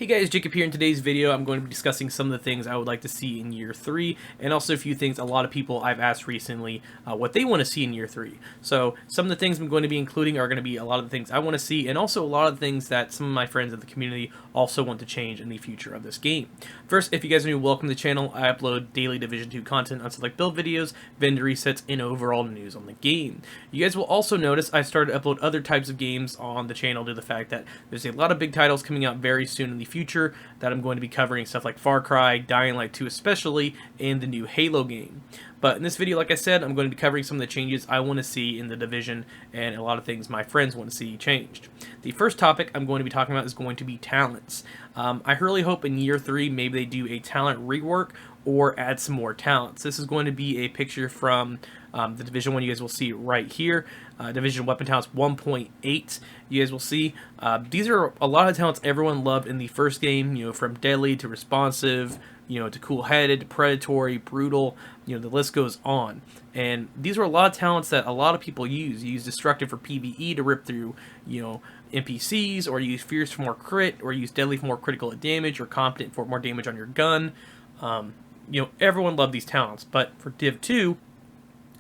Hey guys, Jacob here. In today's video, I'm going to be discussing some of the things I would like to see in Year 3, and also a few things a lot of people I've asked recently what they want to see in Year 3. So some of the things I'm going to be including are going to be a lot of the things I want to see, and also a lot of the things that some of my friends in the community also want to change in the future of this game. First, if you guys are new, welcome to the channel. I upload daily Division 2 content on select build videos, vendor resets, and overall news on the game. You guys will also notice I started to upload other types of games on the channel due to the fact that there's a lot of big titles coming out very soon in the future that I'm going to be covering, stuff like Far Cry, Dying Light 2 especially, and the new Halo game. But in this video, like I said, I'm going to be covering some of the changes I want to see in the Division and a lot of things my friends want to see changed. The first topic I'm going to be talking about is going to be talents. I really hope in Year 3 maybe they do a talent rework or add some more talents. This is going to be a picture from the Division 1 you guys will see right here. Division Weapon Talents 1.8 you guys will see. These are a lot of talents everyone loved in the first game, you know, from deadly to responsive, you know, to cool-headed, to predatory, brutal, you know, the list goes on. And these are a lot of talents that a lot of people use. You use Destructive for PvE to rip through, you know, NPCs, or use Fierce for more crit, or use Deadly for more critical damage, or Competent for more damage on your gun. You know, everyone loved these talents, but for Div 2,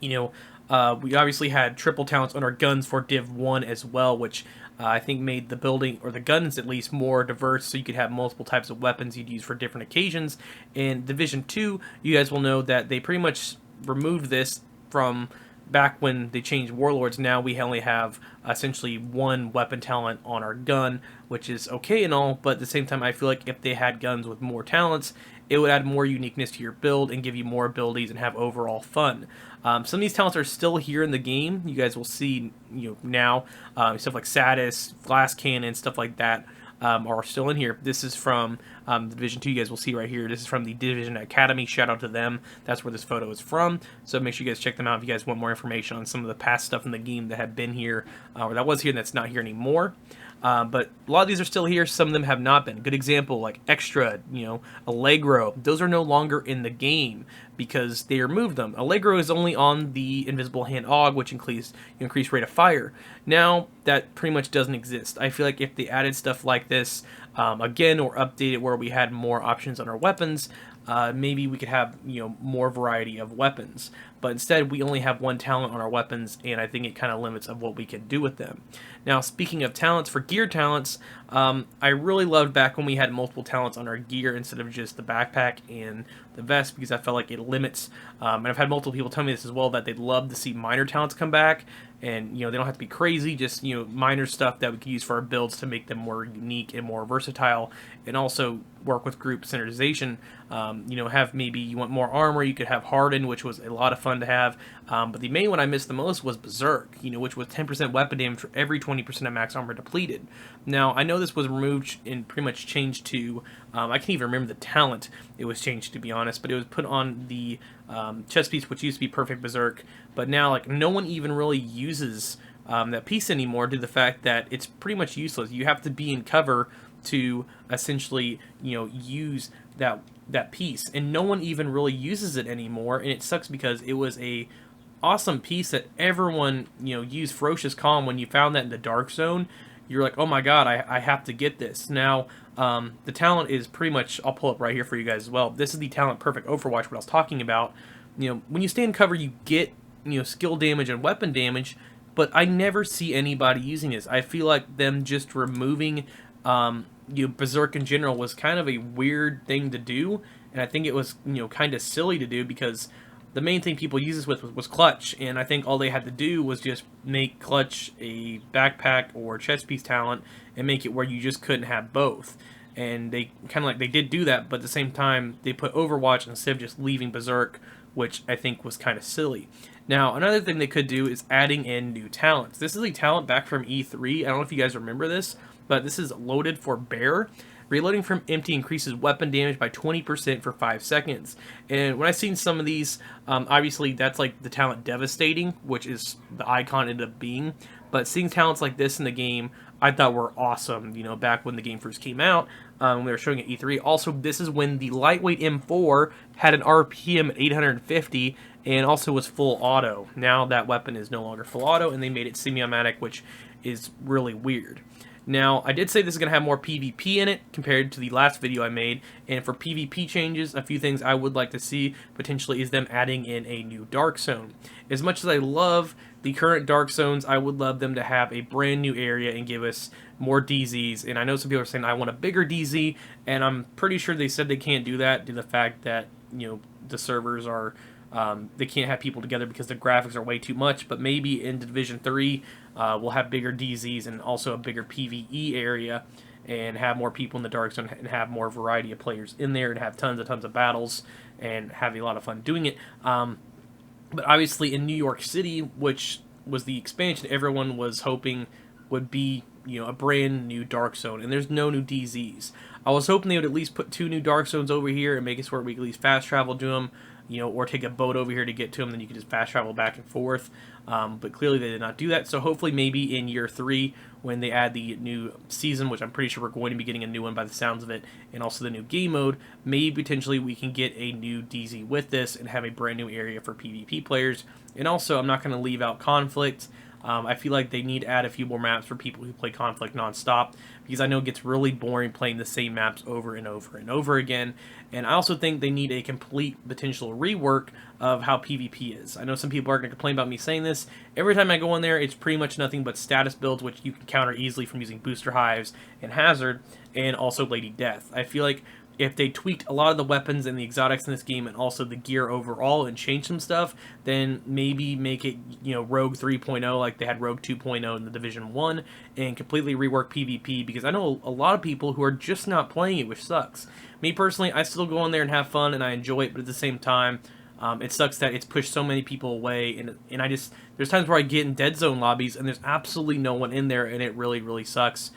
you know, we obviously had triple talents on our guns for Div 1 as well, which I think made the building, or the guns at least, more diverse, so you could have multiple types of weapons you'd use for different occasions. In Division 2, you guys will know that they pretty much removed this from back when they changed Warlords. Now we only have essentially one weapon talent on our gun, which is okay and all, but at the same time I feel like if they had guns with more talents, it would add more uniqueness to your build and give you more abilities and have overall fun. Some of these talents are still here in the game. You guys will see, you know, now stuff like Satis, Glass Cannon, stuff like that are still in here. This is from Division 2. You guys will see right here. This is from the Division Academy. Shout out to them. That's where this photo is from. So make sure you guys check them out if you guys want more information on some of the past stuff in the game that have been here, or that was here and that's not here anymore. But a lot of these are still here. Some of them have not been. Good example, like Extra, you know, Allegro. Those are no longer in the game because they removed them. Allegro is only on the Invisible Hand AUG, which increased rate of fire. Now that pretty much doesn't exist. I feel like if they added stuff like this again, or updated where we had more options on our weapons, maybe we could have, you know, more variety of weapons. But instead, we only have one talent on our weapons, and I think it kind of limits of what we can do with them. Now, speaking of talents, for gear talents, I really loved back when we had multiple talents on our gear instead of just the backpack and the vest, because I felt like it limits, and I've had multiple people tell me this as well, that they'd love to see minor talents come back, and, you know, they don't have to be crazy, just, you know, minor stuff that we could use for our builds to make them more unique and more versatile, and also work with group centerization. You know, have maybe you want more armor, you could have Harden, which was a lot of fun to have, but the main one I missed the most was Berserk, you know, which was 10% weapon damage for every 20% of max armor depleted. Now, I know this was removed and pretty much changed to, I can't even remember the talent it was changed, to be honest, but it was put on the chest piece, which used to be Perfect Berserk, but now, like, no one even really uses that piece anymore due to the fact that it's pretty much useless. You have to be in cover to essentially, you know, use that piece, and no one even really uses it anymore, and it sucks because it was a awesome piece that everyone, you know, used. Ferocious Calm, when you found that in the Dark Zone, you're like, oh my god, I have to get this. Now, the talent is pretty much, I'll pull up right here for you guys as well. This is the talent Perfect Overwatch, what I was talking about. You know, when you stay in cover, you get, you know, skill damage and weapon damage, but I never see anybody using this. I feel like them just removing you know, Berserk in general was kind of a weird thing to do, and I think it was, you know, kind of silly to do because the main thing people use this with was Clutch, and I think all they had to do was just make Clutch a backpack or chest piece talent and make it where you just couldn't have both. And they kind of like, they did do that, but at the same time they put Overwatch instead of just leaving Berserk, which I think was kind of silly. Now, another thing they could do is adding in new talents. This is a talent back from E3. I don't know if you guys remember this, but this is Loaded for Bear. Reloading from empty increases weapon damage by 20% for 5 seconds. And when I've seen some of these, obviously that's like the talent Devastating, which is the icon ended up being. But seeing talents like this in the game, I thought were awesome, you know, back when the game first came out. We were showing at E3. Also, this is when the lightweight M4 had an RPM at 850 and also was full auto. Now that weapon is no longer full auto, and they made it semi-automatic, which is really weird. Now, I did say this is going to have more PvP in it compared to the last video I made, and for PvP changes, a few things I would like to see potentially is them adding in a new Dark Zone. As much as I love the current Dark Zones, I would love them to have a brand new area and give us more DZs, and I know some people are saying I want a bigger DZ, and I'm pretty sure they said they can't do that due to the fact that, the servers are they can't have people together because the graphics are way too much, but maybe in Division 3 we'll have bigger DZs and also a bigger PvE area and have more people in the Dark Zone and have more variety of players in there and have tons of battles and have a lot of fun doing it. But obviously in New York City, which was the expansion everyone was hoping would be, a brand new Dark Zone, and there's no new DZs. I was hoping they would at least put 2 new Dark Zones over here and make it so where we could at least fast travel to them, or take a boat over here to get to them, then you can just fast travel back and forth. But clearly they did not do that, so hopefully maybe in year 3, when they add the new season, which I'm pretty sure we're going to be getting a new one by the sounds of it, and also the new game mode, maybe potentially we can get a new DZ with this and have a brand new area for PvP players. And also, I'm not going to leave out Conflict. I feel like they need to add a few more maps for people who play Conflict non-stop, because I know it gets really boring playing the same maps over and over and over again. And I also think they need a complete potential rework of how PvP is. I know some people are going to complain about me saying this. Every time I go in there, it's pretty much nothing but status builds, which you can counter easily from using Booster Hives and Hazard, and also Lady Death. I feel like if they tweaked a lot of the weapons and the exotics in this game and also the gear overall and changed some stuff, then maybe make it, Rogue 3.0 like they had Rogue 2.0 in the Division 1 and completely rework PvP, because I know a lot of people who are just not playing it, which sucks. Me personally, I still go in there and have fun and I enjoy it, but at the same time, it sucks that it's pushed so many people away, and there's times where I get in dead zone lobbies and there's absolutely no one in there, and it really, really sucks.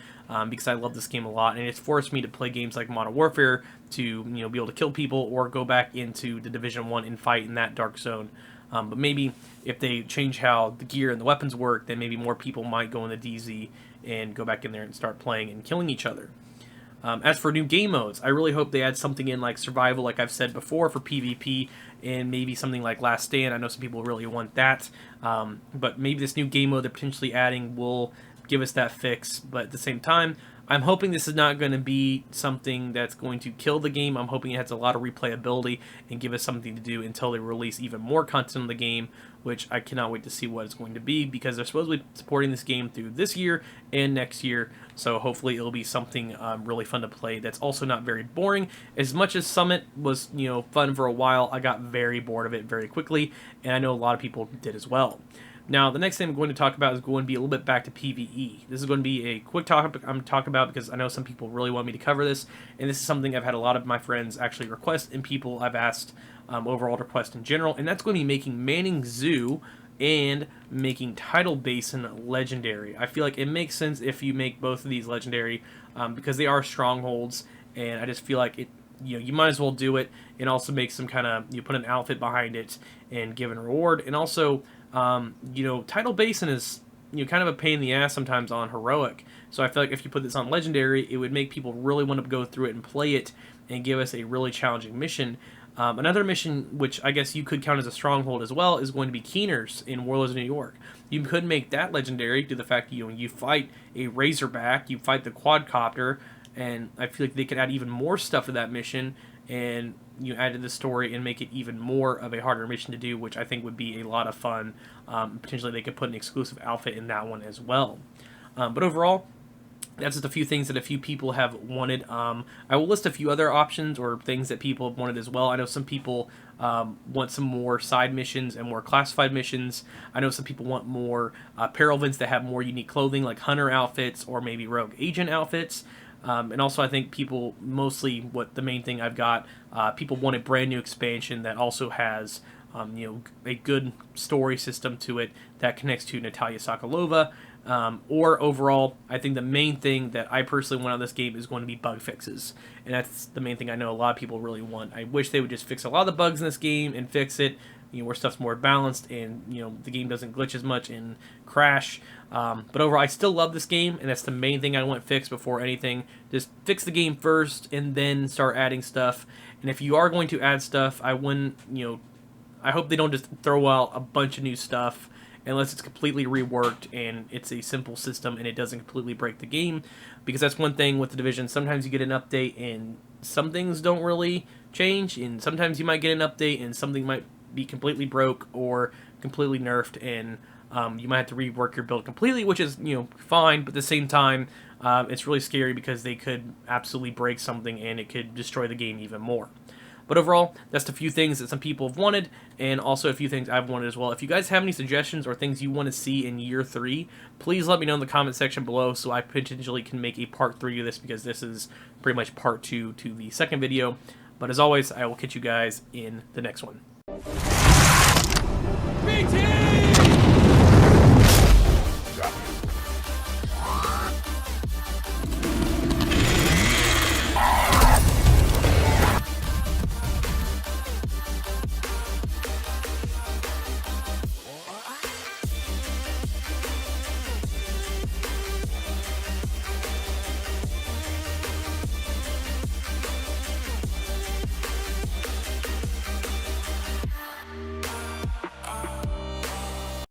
Because I love this game a lot, and it's forced me to play games like Modern Warfare to be able to kill people or go back into the Division 1 and fight in that Dark Zone. But maybe if they change how the gear and the weapons work, then maybe more people might go in the DZ and go back in there and start playing and killing each other. As for new game modes, I really hope they add something in like Survival, like I've said before, for PvP, and maybe something like Last Stand. I know some people really want that, but maybe this new game mode they're potentially adding will give us that fix. But at the same time, I'm hoping this is not going to be something that's going to kill the game. I'm hoping it has a lot of replayability and give us something to do until they release even more content on the game, which I cannot wait to see what it's going to be, because they're supposedly supporting this game through this year and next year, so hopefully it'll be something really fun to play that's also not very boring. As much as Summit was, fun for a while, I got very bored of it very quickly, and I know a lot of people did as well. Now, the next thing I'm going to talk about is going to be a little bit back to PvE. This is going to be a quick topic I'm talking about because I know some people really want me to cover this, and this is something I've had a lot of my friends actually request, and people I've asked overall request in general, and that's going to be making Manning Zoo and making Tidal Basin legendary. I feel like it makes sense if you make both of these legendary because they are strongholds, and I just feel like it. You might as well do it, and also make some kind of, put an outfit behind it and give a reward. And also, Tidal Basin is, kind of a pain in the ass sometimes on Heroic. So I feel like if you put this on Legendary, it would make people really want to go through it and play it and give us a really challenging mission. Another mission, which I guess you could count as a stronghold as well, is going to be Keeners in Warlords of New York. You could make that legendary due to the fact that you fight a Razorback, you fight the Quadcopter, and I feel like they could add even more stuff to that mission and add to the story and make it even more of a harder mission to do, which I think would be a lot of fun. Potentially they could put an exclusive outfit in that one as well. But overall, that's just a few things that a few people have wanted. I will list a few other options or things that people have wanted as well. I know some people want some more side missions and more classified missions. I know some people want more apparel events that have more unique clothing, like hunter outfits or maybe rogue agent outfits. And also I think people, mostly what the main thing I've got, people want a brand new expansion that also has a good story system to it that connects to Natalia Sokolova. Or overall, I think the main thing that I personally want out of this game is going to be bug fixes. And that's the main thing I know a lot of people really want. I wish they would just fix a lot of the bugs in this game and fix it, where stuff's more balanced and, the game doesn't glitch as much and crash. But overall, I still love this game, and that's the main thing I want fixed before anything. Just fix the game first and then start adding stuff. And if you are going to add stuff, I wouldn't, I hope they don't just throw out a bunch of new stuff unless it's completely reworked and it's a simple system and it doesn't completely break the game, because that's one thing with the Division. Sometimes you get an update and some things don't really change, and sometimes you might get an update and something might be completely broke or completely nerfed, and you might have to rework your build completely, which is, you know, fine, but at the same time, it's really scary because they could absolutely break something and it could destroy the game even more. But overall, that's the few things that some people have wanted, and also a few things I've wanted as well. If you guys have any suggestions or things you want to see in year 3, please let me know in the comment section below so I potentially can make a part 3 of this, because this is pretty much part 2 to the second video. But as always, I will catch you guys in the next one. BT!